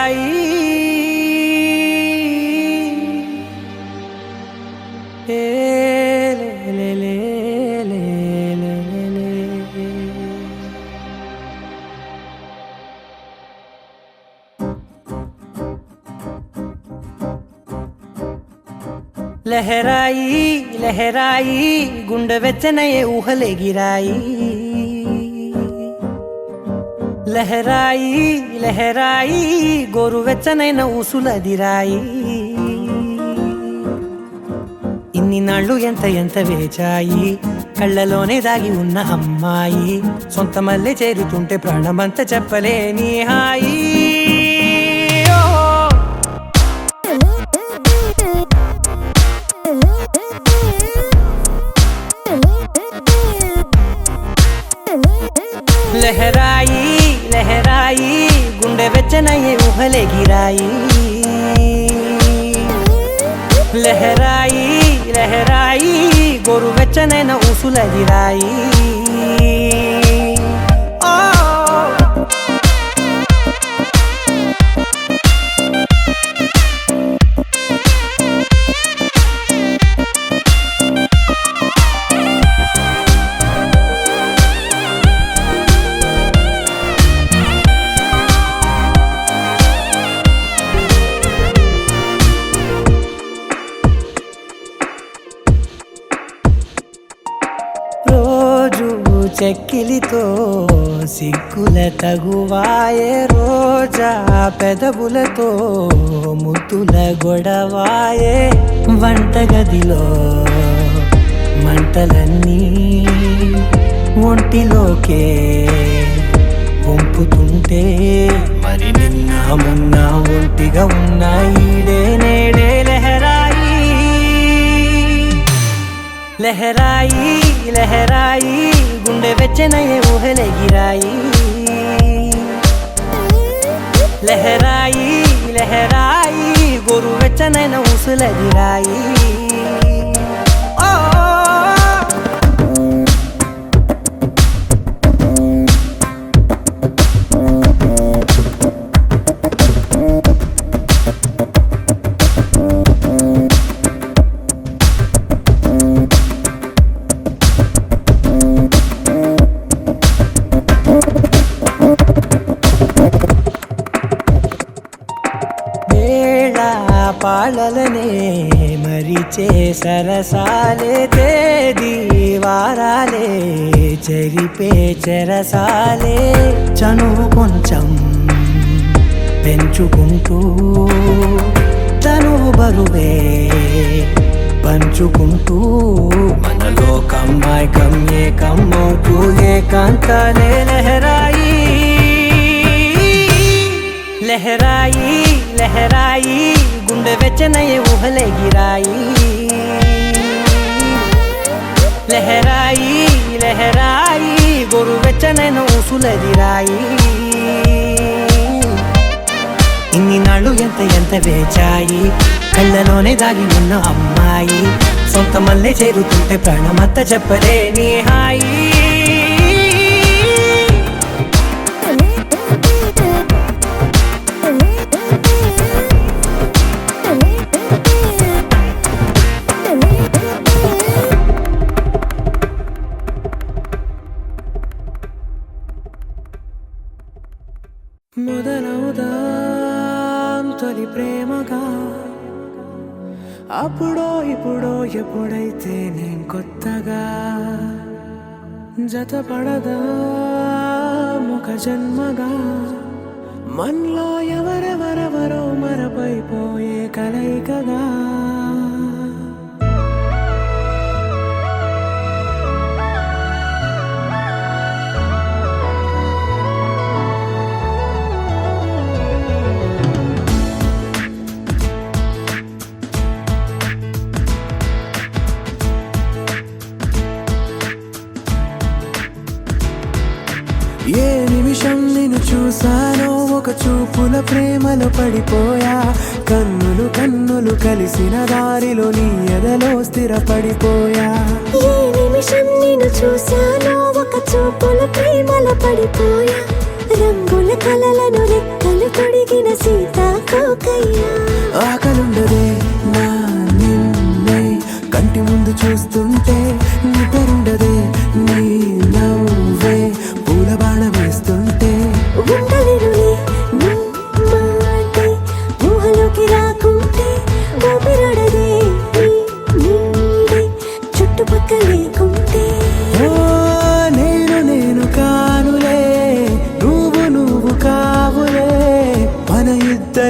लहराई ले ले ले ले ले ले लहराई लहराई गुंडे వెచ్చనయే ఊహలే గిరాయి లహరాయి లహరాయి గోరువెచ్చనైన ఊసులదిరాయి ఇన్ని నాళ్ళు ఎంత ఎంత వేచాయి కళ్ళలోనే దాగి ఉన్న అమ్మాయి సొంత మల్లె చేరుతుంటే ప్రాణమంతా చెప్పలేని హాయి लहराई लहराई गुंडे వెచ్చనయే ఊహలే గిరాయి లహరాయి లహరాయి గోరువెచ్చనైన ఊసులదిరాయి చెక్కిలితో సిగ్గుల తగువాయే రోజా పెదవులతో ముద్దుల గొడవాయే వంటగదిలో మంటలన్నీ ఒంటిలోకే వంపుతుంటే మరి నిన్న మొన్న ఒంటిగా ఉన్న ఈడే నేడే లహరాయి లహరాయి లహరాయి గుండె వెచ్చనయే ఊహలే గిరాయి లహరాయి లహరాయి గోరువెచ్చనైన ఊసులదిరాయి పాలలనే మరిచే సరసాలే తేదీ వారాలే చెరిపే చెరసాలే చనువు కొంచెం పెంచుకుంటూ తనువు బరువే పంచుకుంటూ మనలో కమ్మాయి కమ్మే కమ్మవుతూ ఏకాంతాలే లహరాయి లహరాయి లహరాయి గుండె వెచ్చనయే ఊహలే గిరాయి లహరాయి లహరాయి గోరువెచ్చనైన ఊసులదిరాయి ఇన్ని నాళ్ళు ఎంత ఎంత వేచాయి కళ్ళలోనే దాగి ఉన్న అమ్మాయి సొంత మల్లె చేరుతుంటే ప్రాణమంతా చెప్పలేని హాయి మొదలవుదాం తొలి ప్రేమగా అప్పుడో ఇప్పుడో ఎప్పుడైతే నేను కొత్తగా జతపడదా ముఖ జన్మగా మనలో ఎవరెవరెవరో మరపైపోయే కలయికగా ఏ నిమిషం నిన్ను చూసానో ఒక చూపుల ప్రేమలో పడిపోయా కన్నులు కన్నులు కలిసిన దారిలో నీ ఎదలో స్థిరపడిపోయా ఏ నిమిషం నిన్ను చూసానో ఒక చూపుల ప్రేమలో పడిపోయా రంగుల కలలను రెక్కలు తొడిగిన సీత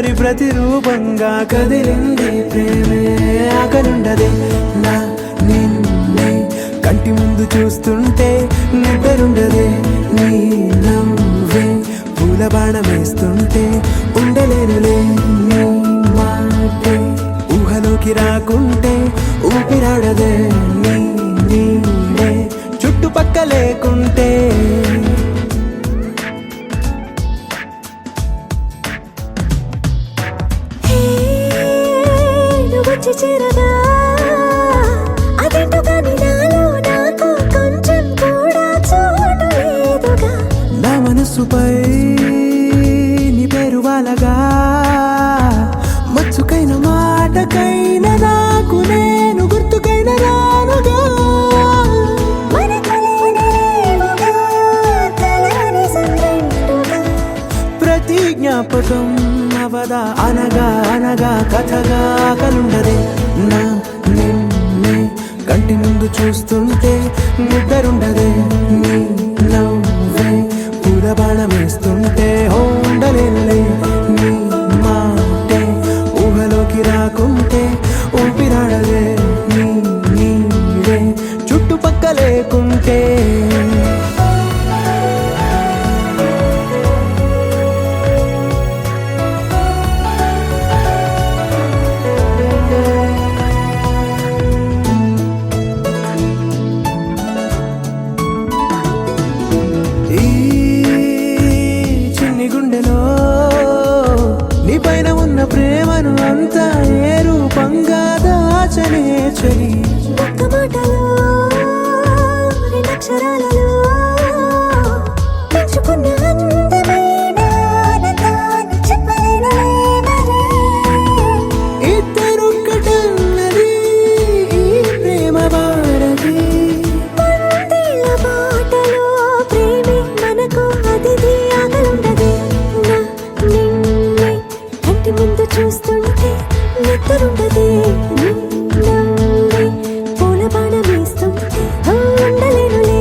మరి ప్రతిరూపంగా కదిలింది ప్రేమే ఆకలుండదే నా నిన్నే కంటి ముందు చూస్తుంటే నిద్రుండదే నీ నవ్వే పూల బాణం వేస్తుంటే ఉండలేనులే నీ మాటే ఊహలోకి రాకుంటే ఊపిరాడదే నీ నీడే చుట్టుపక్క లేకుంటే వచ్చి చేరగా అదేంటో కానీ నాలో నాకు కొంచెం కూడా చోటు లేదుగా నా మనసుపై నీ పేరు వాలగా మచ్చుకైన మాటకైన నాకు నేను గుర్తుకైన రానుగా ప్రతి జ్ఞాపకం అవదా అనగా అనగా కథగా కలుండదే నా నిన్నే కంటి ముందు చూస్తుంటే నిద్రుండదే నీ నవ్వే పూల బాణం వేస్తుంటే ఉండలేనులే నీ మాటే ఊహలోకి రాకుంటే ఊపిరాడదే నీ నీడే చుట్టుపక్క లేకుంటే ఈ చిన్ని గుండెలో నీ పైన ఉన్న ప్రేమను అంతా ఏ రూపంగా దాచనే చలి ఒక్క మాటలో రెండక్షరాలలో పెంచుకున్న అందమైన ఆనందాన్ని చెప్పలేనులే మరి. ఇద్దరొక్కటన్నది ఈ ప్రేమ వాడది వందేళ్ల బాటలో ప్రేమే మనకు అతిథి ఆగలుండదే నా నిన్నే కంటి ముందు చూస్తుంటే నిద్రుండదే నీ నవ్వే పూల బాణం వేస్తుంటే ఉండలేనులే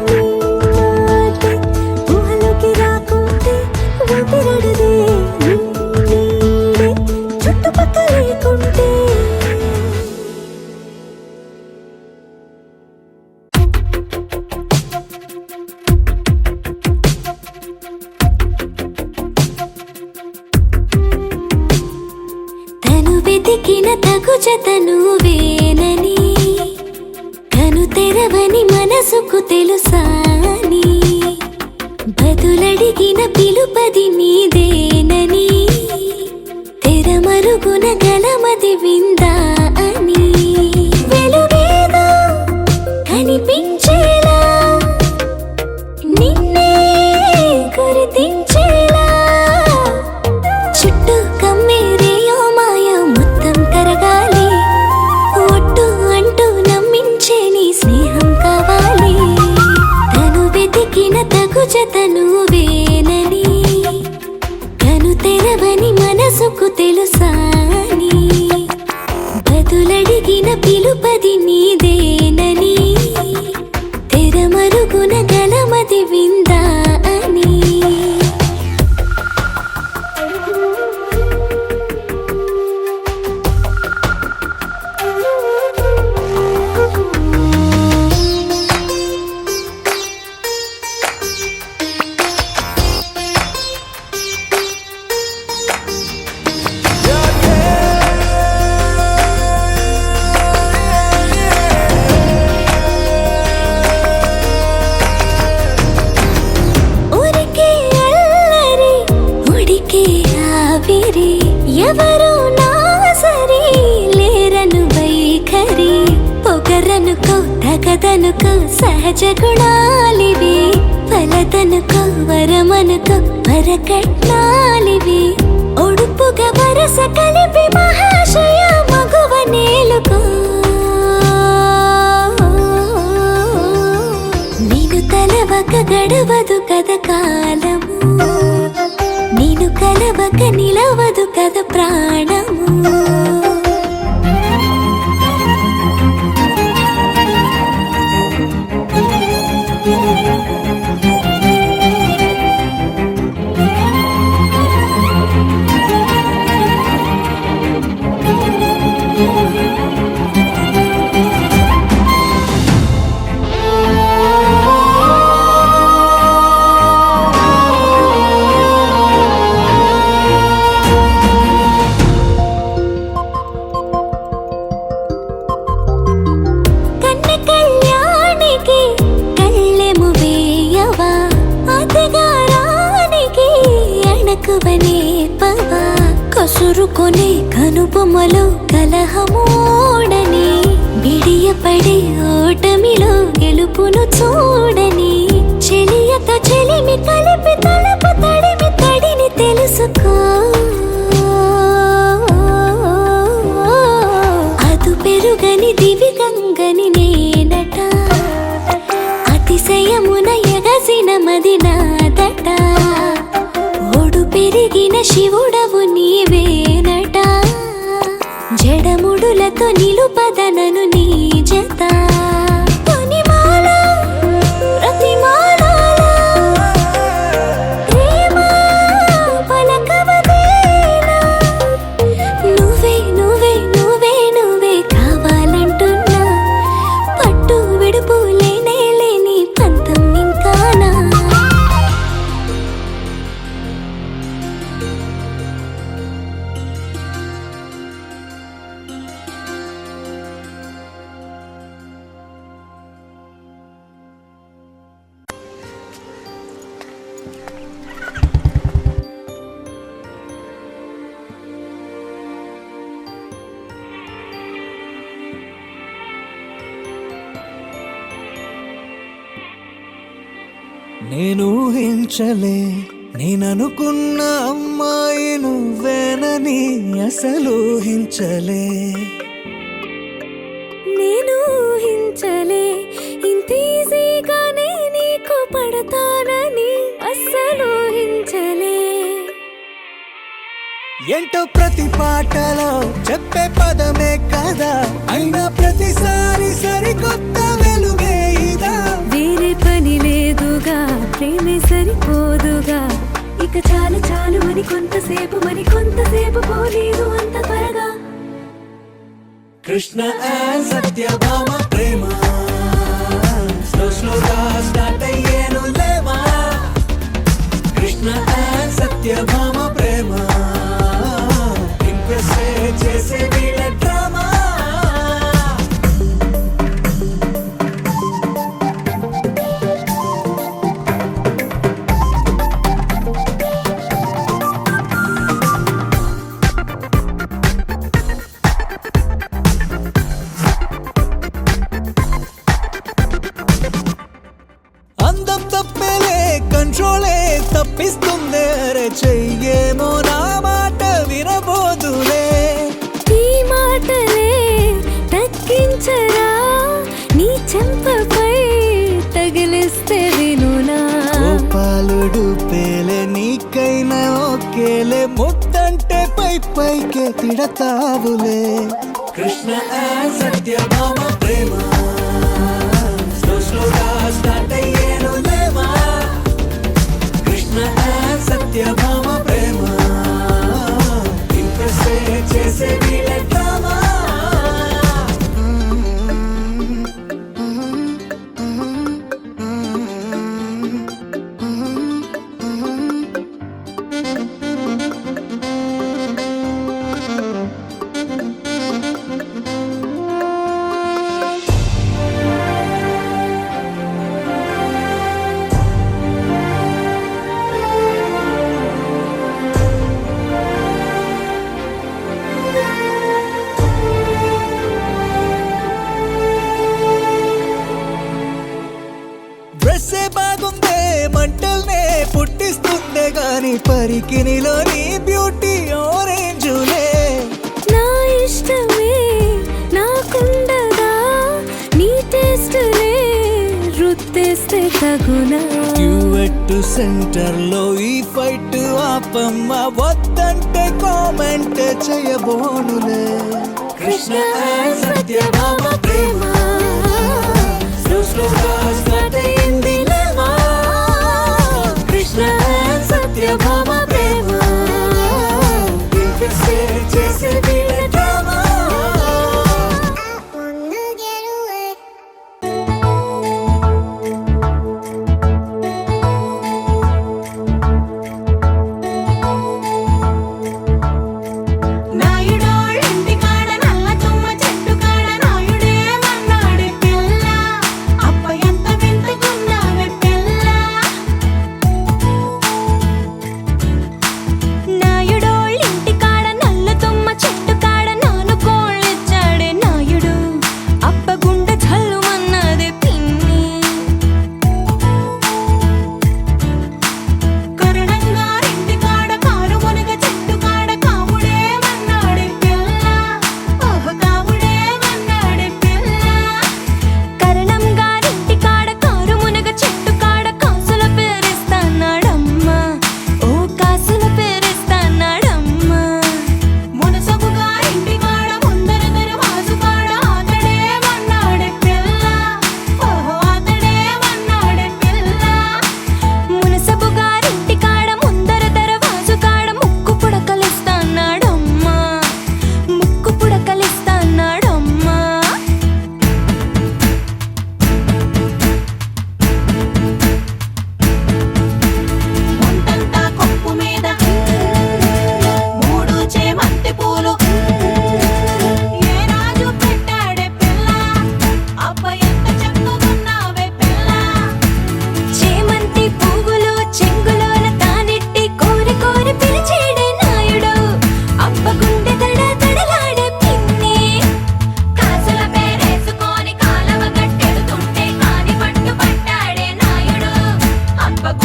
నీ మాటే ఊహలోకి రాకుంటే ఊపిరాడదే నీ నీడే చుట్టుపక్క లేకుంటే తను వెతికిన తగు జతను వేనని కను తెరవని మనసుకు తెలుసాని బదులడిగిన పిలుపది నీదేనని తెరమరుగున గలమది విందా అని వెలుగేదో కనిపించేలా నిన్నే గుర్తించేలా చుట్టూ కమ్మేరేయో మాయ మొత్తం కరగాలి ఒట్టు అంటూ నమ్మించే నీ స్నేహం కావాలి తను వెతికిన తగు జతను వేనని కను తెరవని మనసుకు తెలుసాని బదులడిగిన పిలుపది నీదేనని తెరమరుగున గలమది విందా అని ఊరికే అల్లరి ఉడికే ఆవిరి ఎవరు నా సరి లేరను వైఖరి పొగరనుకో తగదనుకో సహజ గుణాలివి ఫలదనుకో వరమనుకో వరకట్నాలివి ఒడుపుగా వరస కలిపి మహాశయ మగువ నేలుకో నేను తలవక గడవదు కద కాలము నేను కలవక నిలవదు కద ప్రాణము కసురుకొనే కనుబొమ్మలో కలహమోడని బిడియపడే ఓటమిలో గెలుపును చూడని చెలియత చెలిమి కలిపి తలపు తడిమి తడిని తెలుసుకో అదు పెరుగని దివి గంగని నేనట అతిశయమున ఎగసిన మది నాదట ఓడు పెరిగిన శివుడవు నీవేనట జడముడులతో నిలుపదనను నీ జత తొనిమాల ప్రతిమాలాల ప్రేమ పలకవదేనా నువ్వే నువ్వే నువ్వే నువ్వే కావాలంటున్నా పట్టు విడుపు లేనే లేని పంతం ఇంకానా నేను ఊహించలే నేననుకున్న అమ్మాయి నువ్వేనని అసలు ఊహించలే నేను ఊహించలే ఇంత ఈజీగానే నీకు పడతానని అస్సలు ఊహించలే ఏంటో ప్రతి పాటలో చెప్పే పదమే కదా అయినా ప్రతిసారి సరికొత్త వెలుగే ఇదా వేరే పని లేదుగా ప్రేమే సరిపోదుగా ఇక చాలు చాలు అని కొంతసేపు పోలేదు అంత త్వరగా కృష్ణ అండ్ సత్యభామ ప్రేమ స్లోగా స్టార్ట్ అయ్యేను లేవా Krishna and Satyabhama Prema impress చేసే వీళ్ళ డ్రామా అందం తప్పేలే కంట్రోలే తప్పిస్తుందే అరే చెయ్యేమో నా మాట వినబోదులే ఈ మాటలే తగ్గించరా నీ చెంపపై తగిలిస్తే వినునా గోపాలుడు పేలే నీకైనా ఓకేలే ముద్దంటే పైకే తిడతావులే కృష్ణ అండ్ సత్యభామ ప్రేమ స్లోగా స్టార్ట్ అయ్యేను లేవా Krishna and Satyabhama Prema impress చేసే వీళ్ళ డ్రామా డ్రెస్సే బాగుందే మంటల్నే పుట్టిస్తుందే గాని పరికినిలోని బ్యూటీ ఆరెంజులే నా ఇష్టమే నాకుండదా నీ టేస్ట్లే రుత్తేస్తే తగునా డ్యూయెట్ సెంటర్ లో ఈ ఫైట్ ఆపమ్మ వద్దంటే కామెంట్ చేయబోనులే కృష్ణ అండ్ సత్యభామ ప్రేమ స్లోగా స్టార్ట్ అయ్యింది లేవా Krishna and Satyabhama Prema impress చేసే వీళ్ళ డ్రామా నాయుడోళ్ళింటి కాడ నల్ల తుమ్మ చెట్టు కాడ నాయుడే మన్నాడి పిల్ల అప్ప ఎంత వింతకున్నా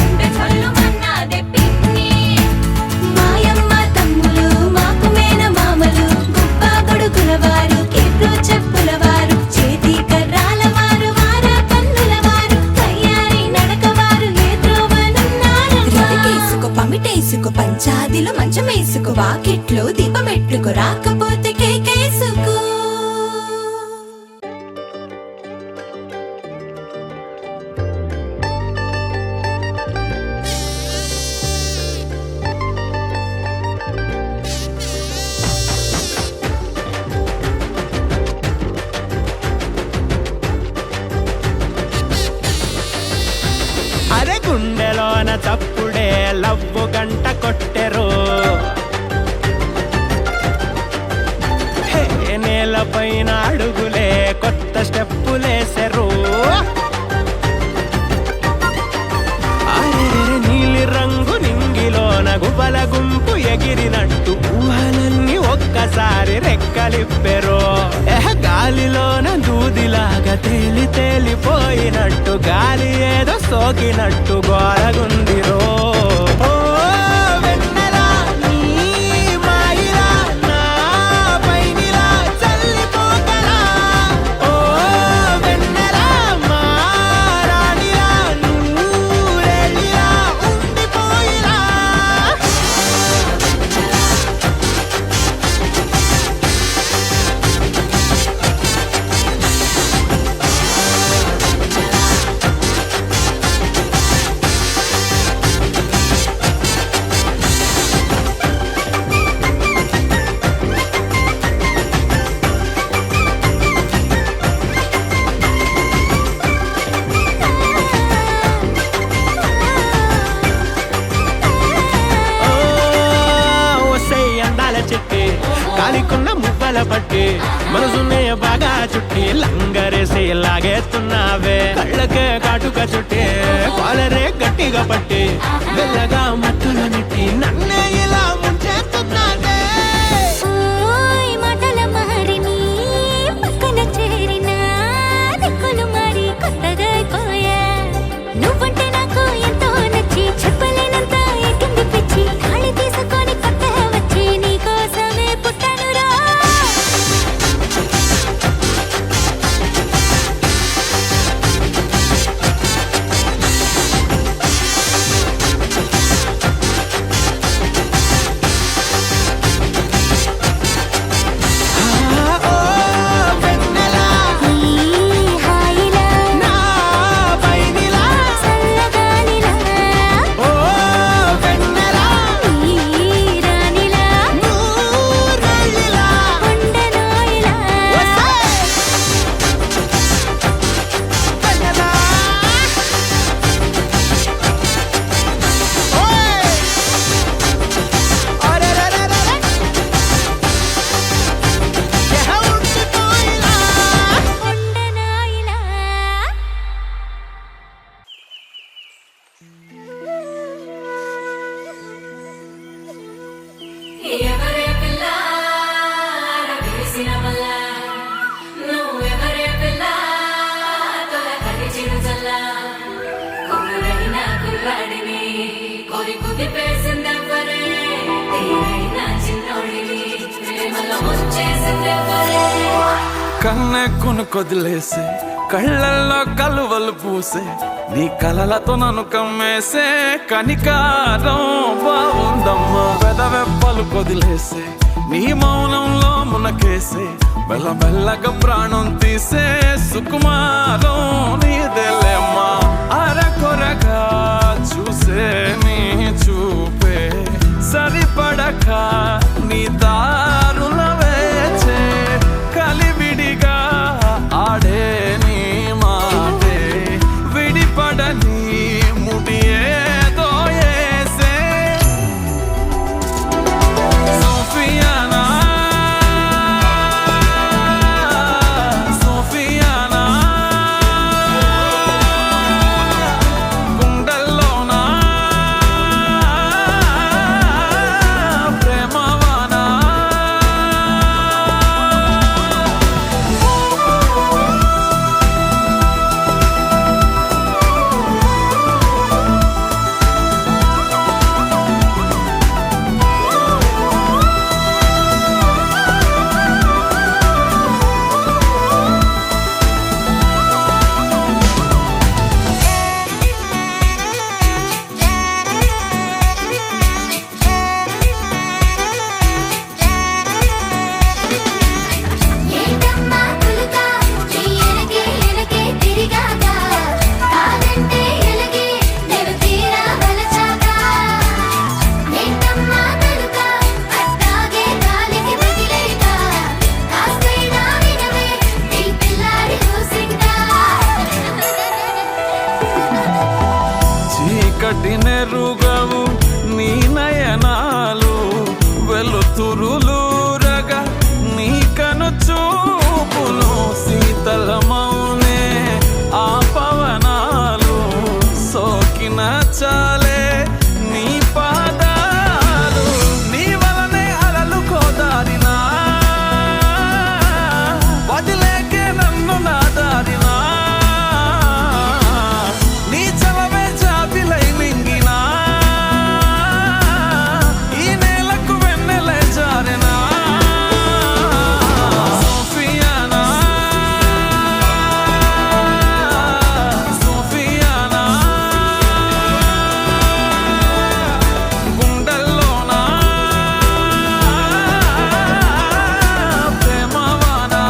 గుండె చల్లుమన్నాదే పిన్ని. మాయమ్మ తమ్ములు మాకు మేన మామలు గొప్ప కొడుకుల వారు కిర్రు చెప్పుల వారు చేతి కర్రాల వారు వార కన్నుల వారు తయారీ నడక వారు ఏ త్రోవనున్నారమ్మా. రవికేసుకో పమిటేసుకో పంచాదిలో మంచమేసుకో వాకిట్లో దీపమెట్టుకో రాకపోతే కేకేసుకో. అరే గుండెలోన చప్పుడే లవ్వు గంట కొట్టెరు, హే నేలపైన అడుగులే కొత్త స్టెప్పులేసెరు. అరే నీలి రంగు నింగిలోన గుబల గుంపు ఎగిరినట్టు ఊహలన్నీ ఒక్కసారి రెక్కలిప్పెరు. గాలిలోన దూదిలాగా తేలి తేలిపోయినట్టు గాలి ఏదో సోకినట్టు గోరగుందిరో. ఓ వెన్నెలా నీ మాయిలా నా పైనిలా చల్లిపోకలా. ఓ వెన్నెలా మా రాణిలా నూరెళ్ళిలా ఉండిపోయిలా. కాలికున్న మువ్వల పట్టి మనసునే బాగా చుట్టి లంగరేసి లాగేస్తున్నావే. కళ్ళకే కాటుక చుట్టి కాలరే గట్టిగా పట్టి మెల్లగా మత్తులు నెట్టి నన్నే ఇలా ముంచేస్తున్నావే. ఓయ్ మాటల మారిని పక్కన చేరిన దిక్కులు మారి కొత్తగా అయిపోయా. నువ్వంటే నాకు ఎంతో నచ్చి చెప్పలేనంత ఎక్కింది పిచ్చి. గాలి తీసుకొని కొత్తగా వచ్చి నీకోసమే పుట్టానురా. ఓ వెన్నెలా ఈ హాయిలా నా పైనిలా. చల్లగాలిలా ఓ వెన్నెలా ఈ రాణిలా నూరెళ్ళిలా. ఉండనోయిలా. వెన్నెలా ఓయ్ అరెరెరెరెరె ఉండిపోయిలా. ఉండనోయిలా. ఎవరే పిల్ల రవేసిన మల్ల, నువ్వెవరే పిల్ల తొలకరి చిరుజల్ల. కొనురైన కుర్రాడిని కొరి కుదిపేసిందెవ్వరే, తీరైన చిన్నోడిని ప్రేమలో ముంచేసిందెవ్వరే. కన్నె కొదిలేసే కళ్ళల్లో కలువలు పూసే నీ కలలతో నన్ను కమ్మేసే కనికారం బాగుందమ్మా. పెదవెప్పలు కొదిలేసే నీ మౌనంలో మునకేసే మెల్లమెల్లగా ప్రాణం తీసే సుకుమారం నీదేలేమ్మా. అరకొరగా చూసే నీ చూపే సరిపడక నీ దారుల వేచే కలివిడిగా ఆడే నీ మాటే విడిపడని ముడి ఏదో ఏసే. సోఫియానా సోఫియానా చీకటినెరుగవు నీ నయనాలు వెలుతురులూరగా నీ కను చూపులు శీతలమౌనే ఆ పవనాలు సోకిన చాలే నీ పాదాలు నీ వలనే అలలు కోదారినా వదిలేకే నన్ను నా దారినా నీ చలవే జాబిలై మింగినా ఈ నేలకు వెన్నెలే జారెనా సోఫియానా సోఫియానా గుండెల్లోనా ప్రేమవానా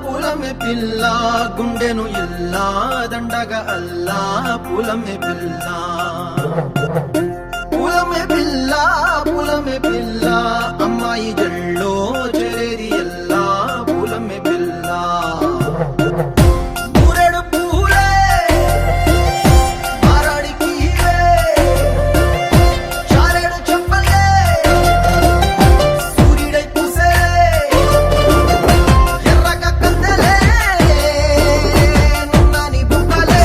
పూలమే పిల్ల గుండెను ఇల్లా దండగా అల్లా పూలమే పిల్ల అమ్మాయి జల్లో చేరేది ఎల్లా పూలమే పిల్ల ఊరెడు పూలే మారాడికి చారేడు చెప్పలే సూర్యుడై పూసే ఎర్రగా కందలే నున్నాని బుక్కలే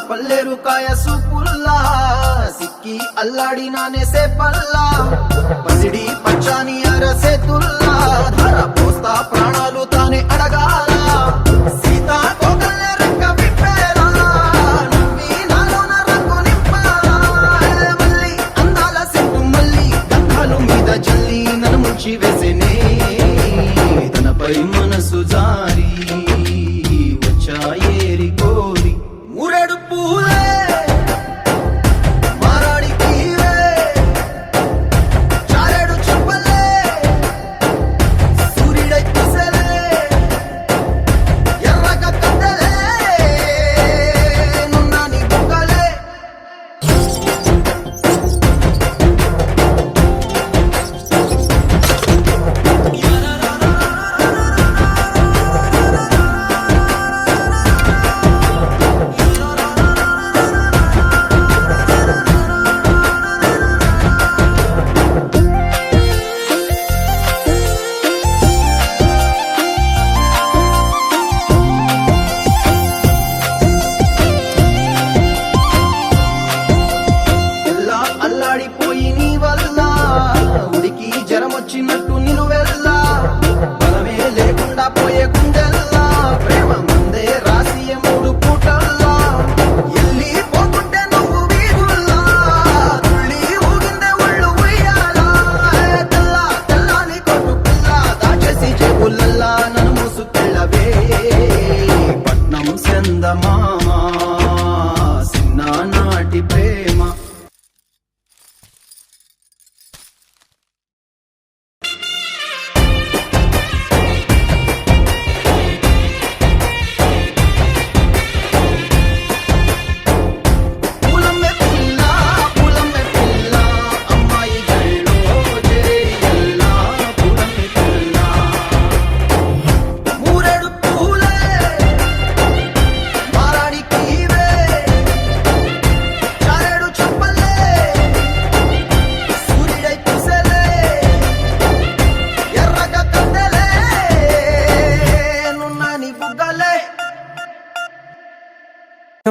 పల్లేరు కాయ సూపుల్లా సిక్కి అల్లాడినానే సే పల్లా పసిడి పచ్చాని అరసే తుల్లా ధర పోస్తా ప్రాణాలు తానే అడగాల సీతా కోకల్లే రెక్క విప్పేలా నవ్వి నాలోన రంగు నింపాలా మళ్ళీ అందాల సెట్టు మళ్ళీ గంధాలు మీద జల్లి నన్ను ముంచి వేసేనే తనపై మనసు జారి వచ్చాయేరి కోరి మురెడు పూలే మారాడికి చారేడు చెప్పలే సూర్యుడై కుసలే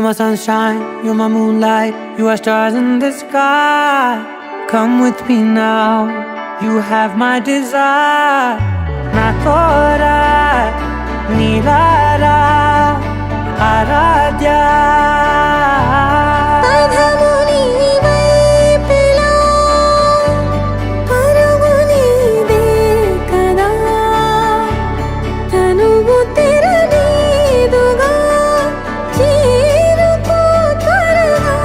my sunshine, you're my moonlight, you are stars in the sky. Come with me now, you have my desire. Na tora, nilara, aradya. పదము నీవైపులా, పరుగు నీదే కదా, తనువు తెరనీదుగా, చేరుకో త్వరగా.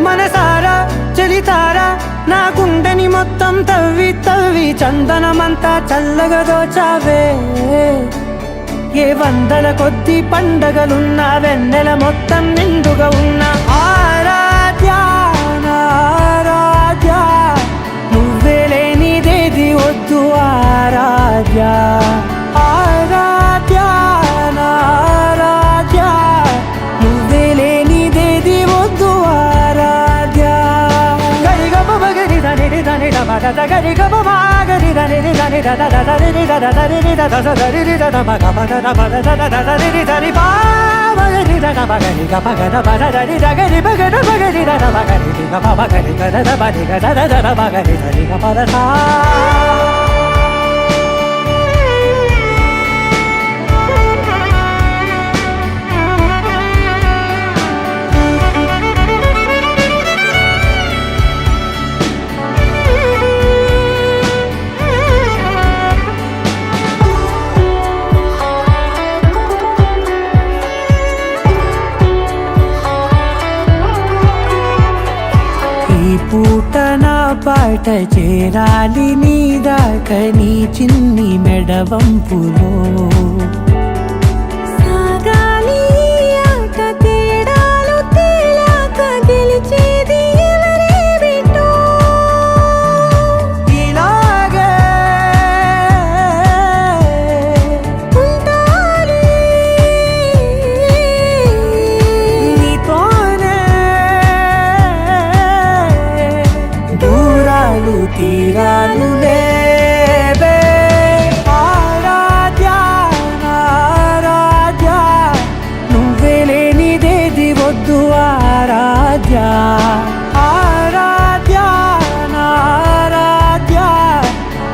మనసారా చలితారా నా గుండెని మొత్తం తవ్వి తవ్వి చందనమంతా చల్లగా దోచావే. ఏ వందల కొద్ది పండగలున్నా వెన్నెల మొత్తం నిండుగా ఉన్న ఆరాధ్య నా ఆరాధ్య, నువ్వే లేనిదేది వద్దు ఆరాధ్య. ఆరాధ్య నా ఆరాధ్య, నువ్వే లేనిదేది వద్దు ఆరాధ్య. గరిగమ మగరి దని దని డమద గరి గమ మాగరి దని దని దద దని దద దని దద సదరి దద మగ మగ మగ దద దని దని బావరి దద మగరి గమ గద బద దని దగరి మగద మగరి దద మగరి గమ మగరి గద బది గద దద మగరి దని గమ దద. ఈ పూట నా పాట చేరాలి నీ దాకా నీ చిన్ని మెడవంపులో. సాగాలి ఈ ఆట తేడాలు తేలాక గెలిచేది ఎవరేమిటో. ఇలాగే ఉంటాలి నీతోనే దూరాలు తీరాలు లేవే. ఆరాధ్య నా ఆరాధ్య, నువ్వే లేనిదేది వద్దు ఆరాధ్య. ఆరాధ్య నా ఆరాధ్య,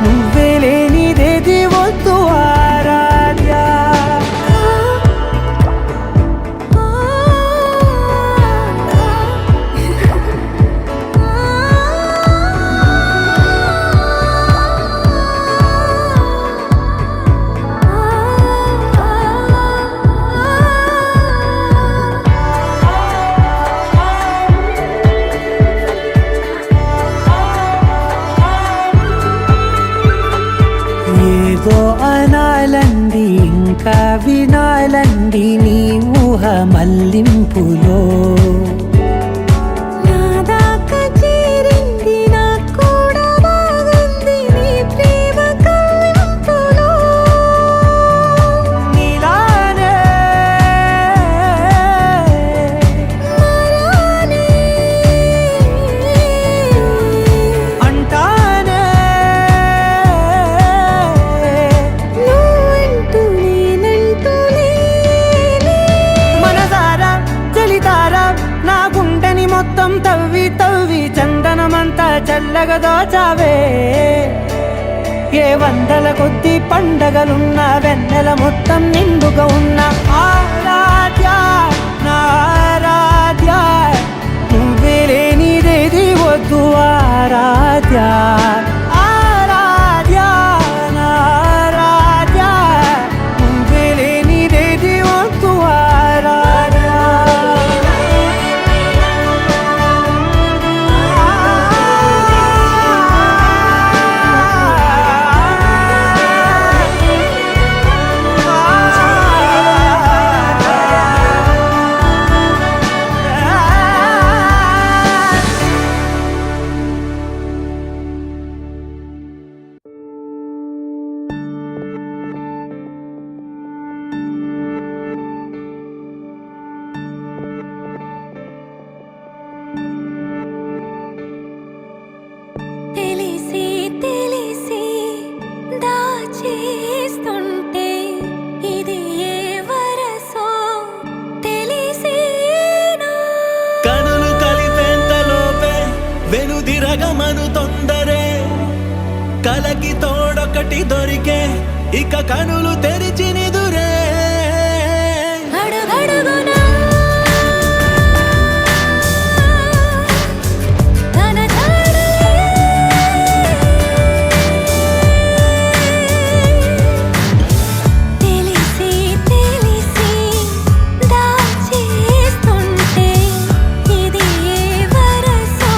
నువ్వే లేనిదేది వద్దు ఆరాధ్య. ఏదో అనాలండి ఇంకా వినాలండి నీ ఊహ మల్లింపులో. నా దాకా చేరింది నాకు కూడా బాగుంది నీ ప్రేమ కవ్వింపులో. నీలానే మరానే అంటానే నువ్వంటూ నేనంటూ లేనే. మనసారా చలితారా నా గుండెని మొత్తం తవ్వి తవ్వి చందనమంతా చల్లగా దోచావే. ఏ వందల కొద్ది పండగలున్న వెన్నెల మొత్తం నిండుగా ఉన్న ఆరాధ్య నా ఆరాధ్య, నువ్వే లేనిదేది వద్దు ఆరాధ్య. ఆరాధ్య నా ఆరాధ్య, నువ్వే లేనిదేది వద్దు ఆరాధ్య. ఆ తొందరే కలకి తోడొకటి దొరికే ఇక కనులు తెరిచి నిదురే అడుగడుగునా తన జాడలే తెలిసి తెలిసి దాచేస్తుంటే ఇది ఏ వరసో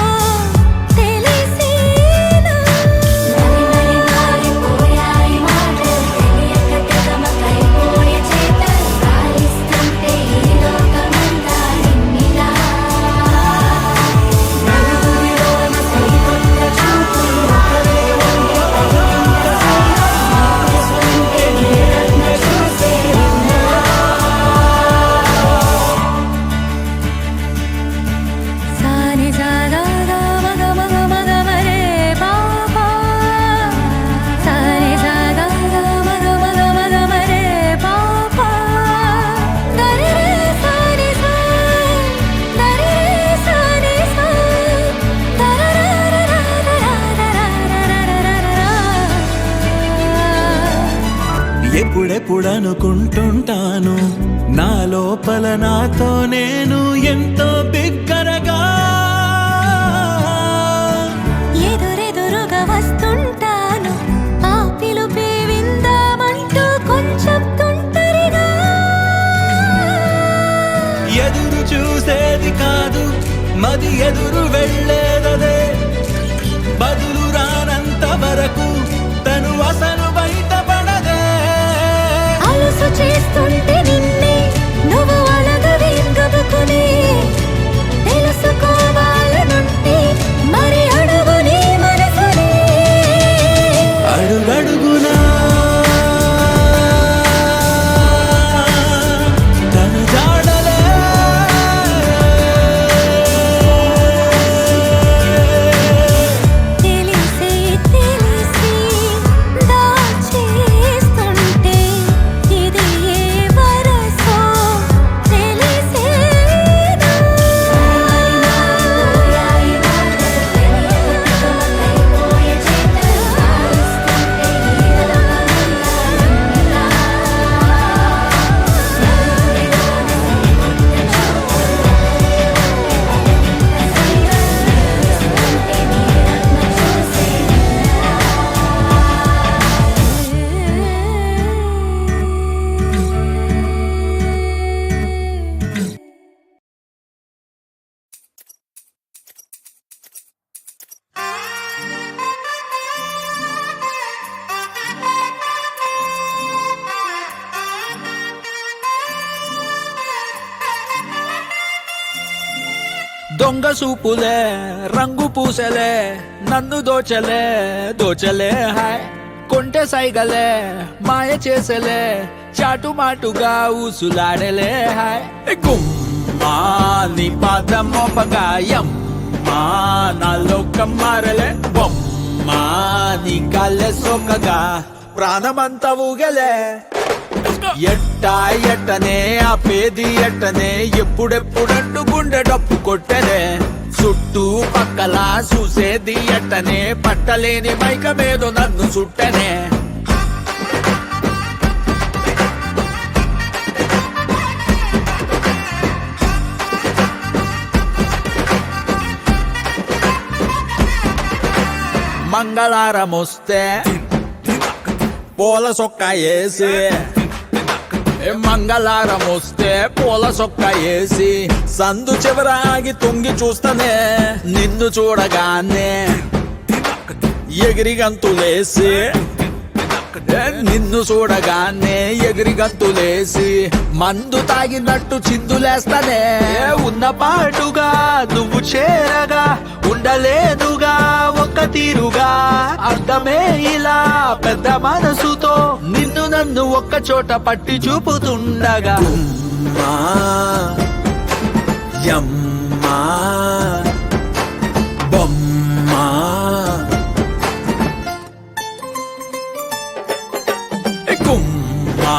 తెలిసేనా మరి మారిపోయాయి మాటలు తెలియక తెగమకైపోయే చేతలు సాలిస్తుంటే ఈ లోకమంతా నిన్నిలా నలుగురిలోన సరికొత్త చూపులు ఒకరే ఉంటే మారుస్తుంటే నీరన్న చూసే సాని సాగా మగ మగ మగ మరే పాపా సాని సాగా మగ మగ మగ మరే పాపా దరే సాని సా దరే సాని సా ఎప్పుడెప్పుడు అనుకుంటుంటాను నా లోపల నాతో నేను ఎంతో బిగ్గరగా ఎదురెదురుగా వస్తుంటాను ఆ పిలుపే విందామంటూ కొంచెం తుంటరిగా ఎదురు చూసేది కాదు మది ఎదురు వెళ్ళేదదే బదులు రానంత వరకు తను అసలు బయటపడదే అలుసు చేస్తుంటే నిన్నే నువ్వు అలగవేం గబుకునే తెలుసుకోవాలనుంటే మరి అడుగు నీ మనసునే అడుగడుగునా తన జాడలే తెలిసి తెలిసి దాచేస్తుంటే ఇది ఏ వరసో తెలిసేనా మారిపోయాయి మాటలు తెలియక తెగమకైపోయే చేతలు సాలిస్తుంటే ఈ లోకమంతా నిన్నిలా నలుగురిలోన సరికొత్త దొంగ సూపులే రంగు పూసలే నన్ను దోచలే దోచలే హాయ్ కొంటె సైగలే మాయ చేసలే చాటుమాటుగా ఊసులాడలే హాయ్ గుమ్మా నీ పాదం మోపగాయం మా నా లోకం మారలే బొమ్మా నీ కాళ్ళే సోకగా ప్రాణమంతా ఊగలే ఎట్టా ఎట్టనే ఆపేది ఎట్టనే ఎప్పుడెప్పుడంటూ గుండె డప్పు కొట్టనే చుట్టూ పక్కల చూసేది ఎట్టనే పట్టలేని మైకమేదో నన్ను చుట్టనే మంగళారమొస్తే పూల సొక్క వేసి మంగళారం వస్తే పూల సొక్క వేసి సందు చివరాగి తొంగి చూస్తనే నిన్ను చూడగానే ఎగిరి గంతులేసి నిన్ను చూడగానే ఎగిరి గంతులేసి మందు తాగినట్టు చిందులేస్తానే ఉన్న పాటుగా నువ్వు చేరగా ఉండలేదుగా ఒక్క తీరుగా అర్థమే ఇలా పెద్ద మనసుతో నిన్ను నన్ను ఒక్క చోట పట్టి చూపుతుండగా అమ్మా, యమ్మా, బొమ్మా కుమ్మా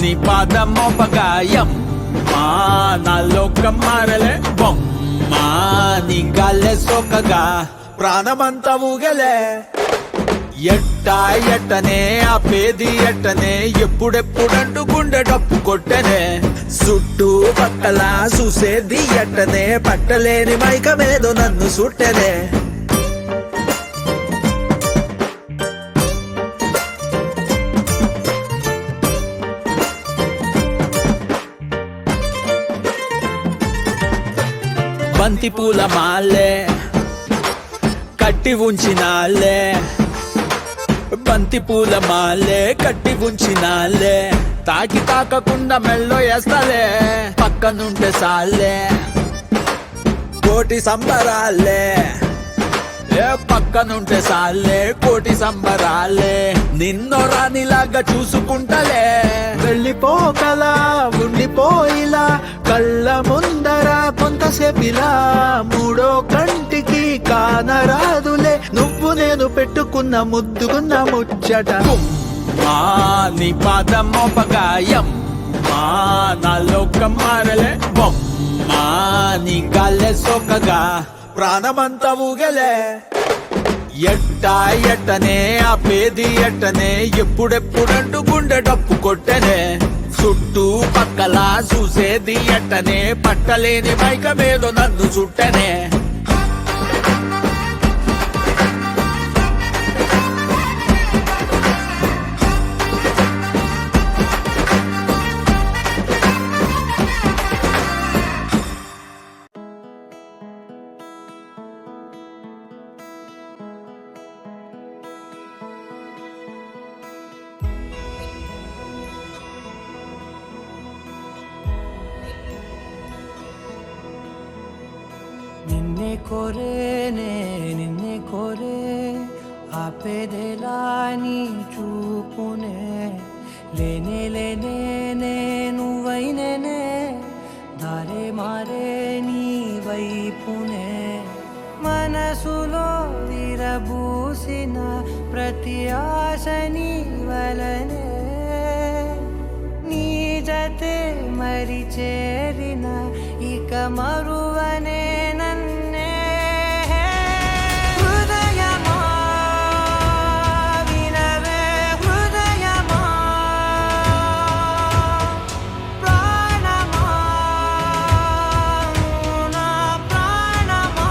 నీ పాదం మోపగాయం మా నా లోకం మారలే బొమ్మా నీ గాల్లే సోకగా ప్రాణమంతా ఊగలే ఎట్టనే ఆపేది ఎట్టనే ఎప్పుడెప్పుడంటూ గుండె డప్పు కొట్టనే చుట్టూ పక్కల చూసేది ఎట్టనే పట్టలేని మైకమేదో నన్ను సుట్టనే బంతి పూల మాలే కట్టి ఉంచినాలే బంతి పూల మాలే కట్టి ఉంచినాలే తాకకుండా మెల్లో వేస్తాలే పక్కనుంటే సాలే కోటి సంబరాలే పక్కనుంటే సాలే కోటి సంబరాలే నిన్నో రానిలాగా చూసుకుంటలే వెళ్ళిపోకలా ఉండిపోయిలా కళ్ళ ముందర కొంతసేపిలా మూడో కంటికి కానరాదులే నువ్వు నేను పెట్టుకున్న ముద్దుకున్న ముచ్చట మా నీ పాదమో పగాయం మా నా లోకం మారలే బొమ్మా నీ గాలే సోకగా ప్రాణమంతా ఊగలే ఎట్టనే ఆపేది ఎట్టనే ఎప్పుడెప్పుడంటూ గుండె డప్పు కొట్టనే చుట్టూ పక్కల చూసేది ఎట్టనే పట్టలేని మైకమేదో నన్ను చుట్టనే నిన్నే కోరే ఆపేదేలా నీ చూపునే లేనే నువ్వైనే దారే మారే నీ వైపునే మనసులో విరబూసిన ప్రతి ఆశ నీ వలనే నీ జతే మరి చేరిన ఇక మరువనే నన్నే హృదయమా వినవే హృదయమా ప్రాణమా నా ప్రాణమా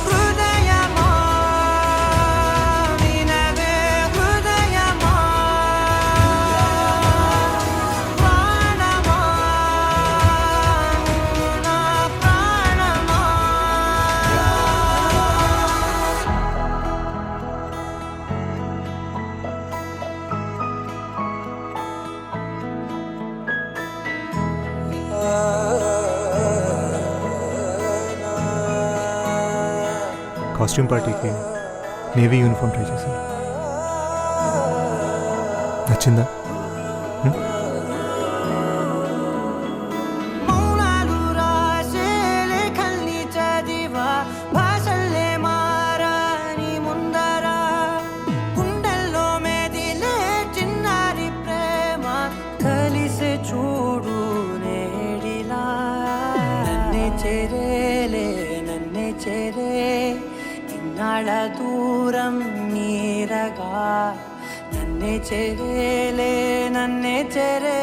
హృదయమా వినవే హృదయమా ప్రాణమా నా ప్రాణమా కాస్ట్యూమ్ పార్టీకి నేవీ యూనిఫామ్ ట్రై చేశాను. నచ్చిందా? మౌనాలు రాసే లేఖల్ని చదివా భాషల్లే మారాని ముందర గుండెల్లో మెదిలే చిన్నారి ప్రేమ కలిసి చూడు నేడిలా నన్నే చేరే ఇన్నాళ్ళ దూరం నీరగా నన్నే చేరే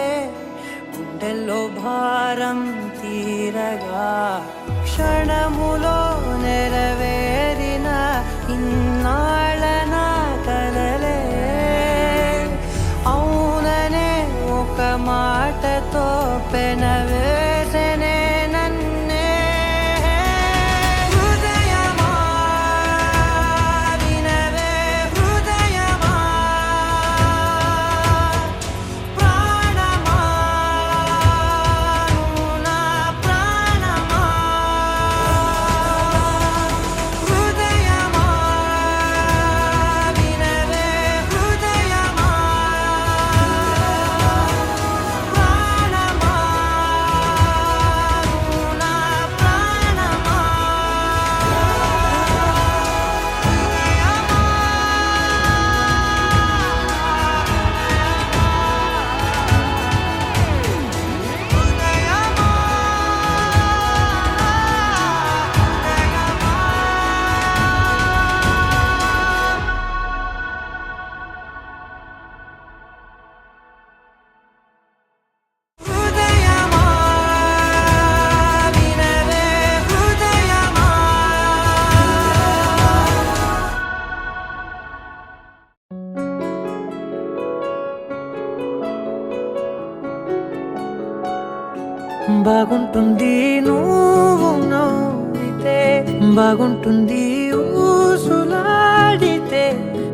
గుండెల్లో భారం తీరగా క్షణములో నెరవేరిన ఇన్నాళ్ళ నా కలలే అవుననే ఒక మాటతో పెనవేసనే నన్నే హృదయమా వినవే హృదయమా ప్రాణమా నా ప్రాణమా హృదయమా వినవే హృదయమా ప్రాణమా నా ప్రాణమా. బాగుంటుంది నువ్వు నవ్వితే, బాగుంటుంది ఊసులాడితే,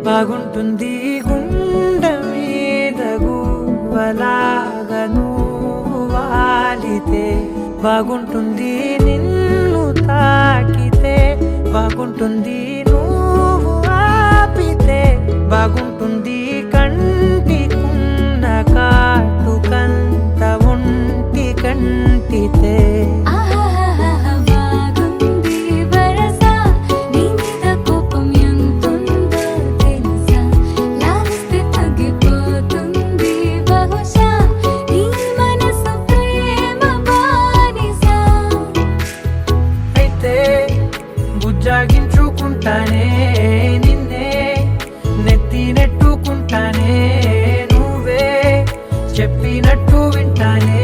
బాగుంటుంది గుండె మీద గువ్వలాగా నువ్వు వాలితే, బాగుంటుంది నిన్ను తాకితే, బాగుంటుంది నువ్వు ఆపితే, బాగుంటుంది కంటికున్న కాటుకంత ఒంటి కంటితే. ఆహాహాహా బాగుంది వరస, నీ మీద కోపం ఎంతుందో తెలుసా, లాలిస్తే తగ్గిపోతుంది బహుశా, నీ మనసు ప్రేమ బానిస. అయితే బుజ్జాగించుకుంటానే నిన్నే, నెత్తి నెట్టుకుంటానే, నువ్వే చెప్పినట్టు వింటానే,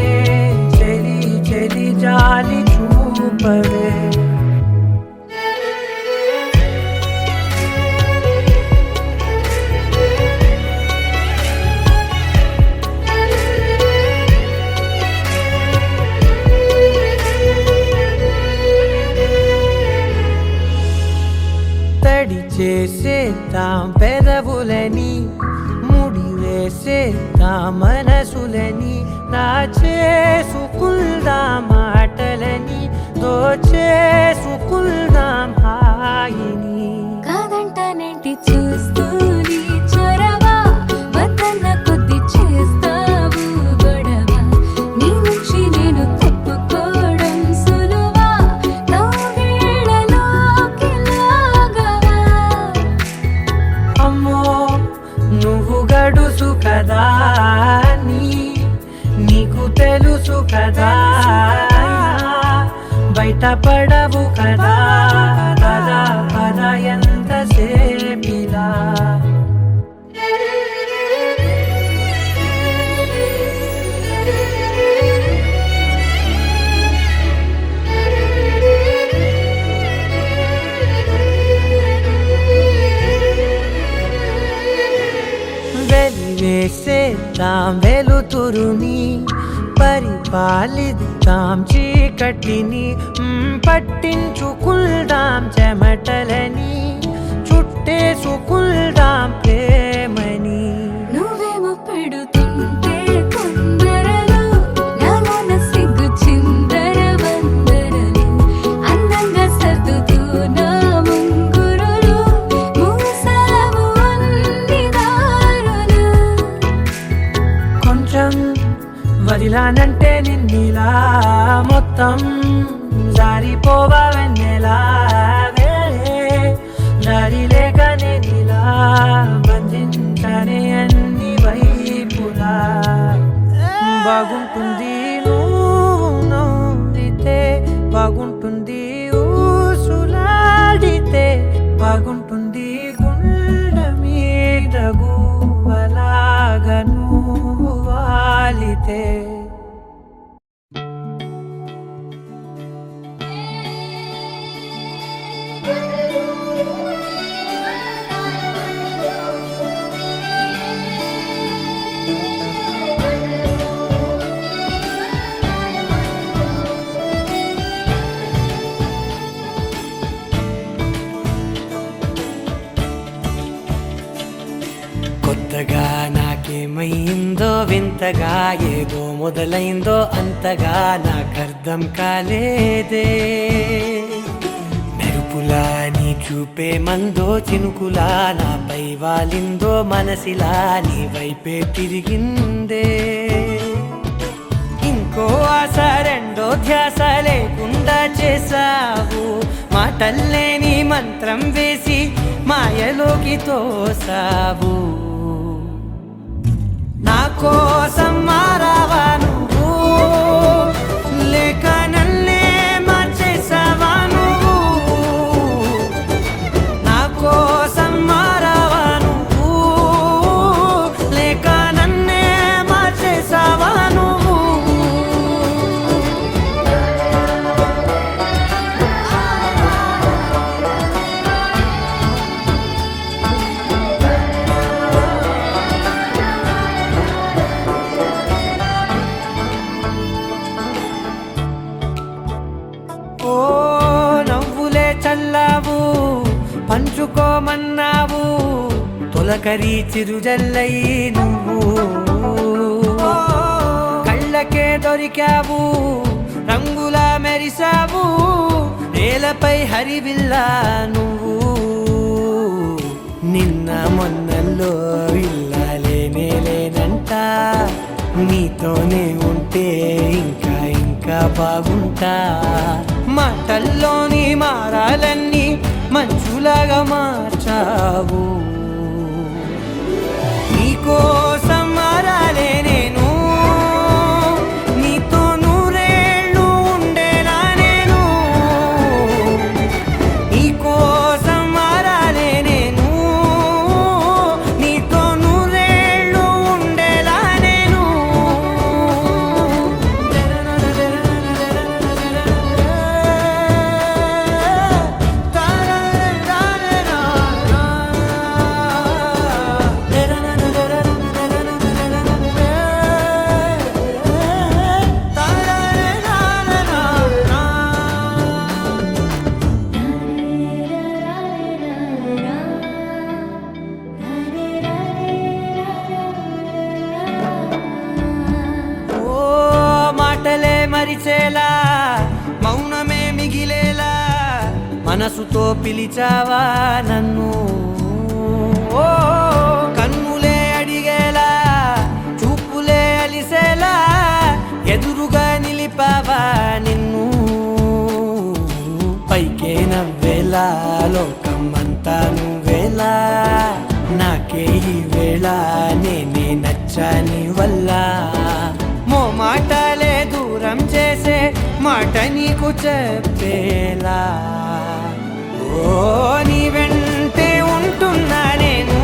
చెలి చెలి జాలి చూపవే. తడి చేసేద్దాం పెదవులని, ముడి వేసేద్దాం మనసులని, చేసుకుందాం మాటలని, దోచేసుకుందాం హాయిని. కాదంటానేంటి చూస్తూని చొరవ, వద్దన్న కొద్ది చేస్తావు గొడవ, నీ నుంచి నేను తప్పుకోవడం సులువా, నవ్వేళ్ళలోకి లాగవా. అమ్మో నువ్వు గడుసు కదా, నీకు తెలుసు కదా, బయట పడవు కదా, పద పద ఎంతసేపిలా. వెలివేసేద్దాం వెలుతురుని, పరిపాలిద్దాం చీకటిని, పట్టించుకుందాం చెమటలని, చుట్టేసుకుందాం ప్రేమని. నువ్వేమో పెడుతుంటే కొందరలు, నాలోన సిగ్గు చిందర వందరలు, అందంగా సర్దుతూ నా ముంగురులు, మూసావు అన్ని దారులు. కొంచెం వదిలానంటే నిన్నిలా, మొత్తం జారిపోవా వెన్నెలా, దారి లేక నేనిలా బంధించనే అన్ని వైపులా. బాగుంటుంది నువ్వు నవ్వితే, బాగుంటుంది ఊసులాడితే, బాగుంటుంది గుండె మీద గువ్వలాగా నువ్వు వాలితే. కొత్తగా నాకేమైందో వింతగా, ఏదో మొదలైందో అంతగా నాకర్థం కాలేదే. మెరుపులా నీ చూపే మందో, చినుకులా నాపై వాలిందో, మనసిలా నీ వైపే తిరిగిందే. ఇంకో ఆశ రెండో ధ్యాస లేకుండా చేసావు, మాటల్లే నీ మంత్రం వేసి మాయలోకి తోసావు. నా కోసం మారావా నువ్వు, లేక నన్నే మార్చేసావా నువ్వు. నా కోసం మారావా నువ్వు, లేక నన్నే మార్చేసావా నువ్వు. తొలకరి చిరుజల్లై నువ్వు కళ్ళకే దొరికావు రంగులా మెరిసావు నేలపై హరివిల్లా నువ్వు నిన్న మొన్నల్లో ఇల్లాలేనే లేనంట నీతోనే ఉంటే ఇంకా ఇంకా బాగుంటా మాటల్లోని మారాలన్నీ మంచులాగా మార్చావు నీకోసం మారాలే నేను నీతో నూరేళ్ళు ఉండేలా నేను నీకోసం మారాలే నేను నీతో నూరేళ్ళు ఉండేలా నేను ఓ మాటలే మరిచేలా మౌనమే మిగిలేలా మనసుతో పిలిచావా నన్ను ఓ కన్నులే అడిగేలా చూపులే అలిసేలా ఎదురుగా నిలిపావా నిన్ను పైకే నవ్వేలా లోకమంతా నువ్వేలా నాకే ఈ వేళ నేనే నచ్చాని వల్ల మాటలే దూరం చేసే మాట నీకు చెప్పేలా ఓ నీ వెంటే ఉంటున్నా నేను